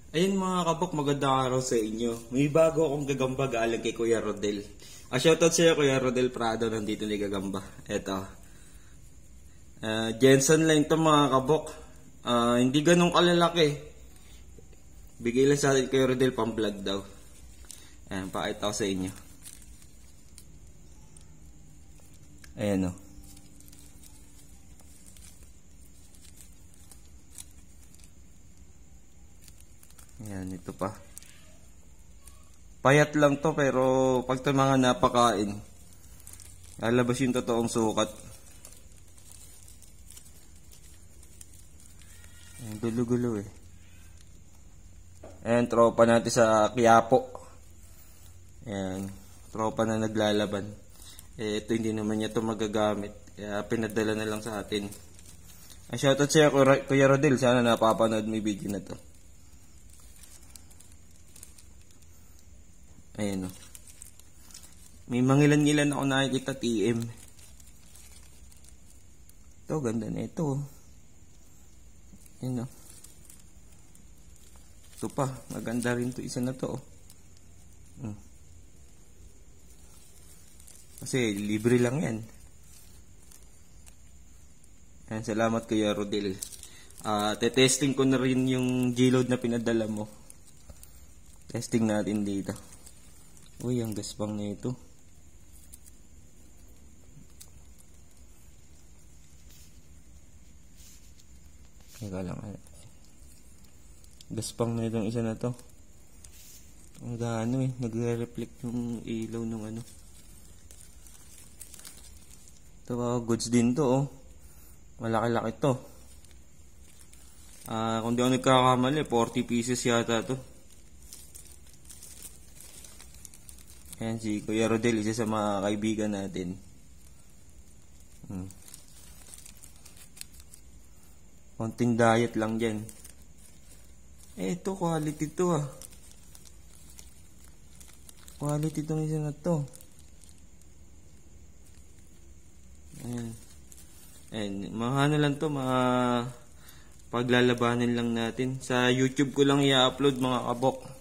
Ayun mga kabok, magandang araw sa inyo. May bago akong gagamba galing kay Kuya Rodel. Shoutout sa'yo Kuya Rodel Prado, nandito ni gagamba. Eto. Jensen line to mga kabok. Hindi ganun kalalaki. Bigay lang sa atin Kuya Rodel pang vlog daw. Ayan, pakita ko sa inyo. Ayan o. Ayan, ito pa. Payat lang to pero pag ito mga napakain, lalabas yung totoong sukat. Ayan, gulo-gulo eh. Ayan, tropa natin sa Quiapo. Ayan, tropa na naglalaban. Ito hindi naman niya ito magagamit. Kaya pinadala na lang sa atin. Shoutout sa'yo Kuya Rodel. Sana napapanood mo yung video na to. Ayan o. May mangilan-ngilan ako nakikita TM. Ito, ganda na ito. Ayan o. Ito pa, maganda rin to. Isa na to. Kasi libre lang yan. Ayan, salamat Kuya Rodel. Testing ko na rin yung G-load na pinadala mo. Testing natin dito. Uy, ang gaspang na ito. Teka lang. Gaspang na itong isa na to. Ang gaano eh. Nagre-reflect yung ilaw ng ano. Ito goods din to oh. Malaki-laki to. Kung di ako nagkakamali, 40 pieces yata to. Ayan si Kuya Rodel, isa sa mga kaibigan natin. Konting diet lang dyan. Ito, quality to ah. Quality tong isa na to. Ayan. Ayan, mga ano lang to, mga paglalabanin lang natin. Sa YouTube ko lang i-upload mga kabok.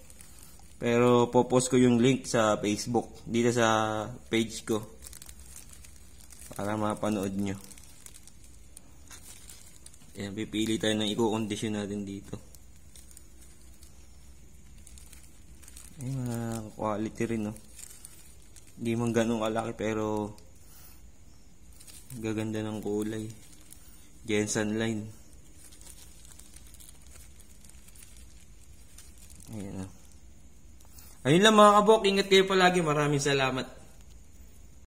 Pero popost ko yung link sa Facebook, dito sa page ko. Para mapanood nyo. Ayan, pipili tayo ng i-condition natin dito. Ayan, mga quality rin, no? Hindi man ganun kalaki, pero gaganda ng kulay. Jensen line. Ayan, no? Ayun lang mga kabok, ingat kayo palagi. Maraming salamat.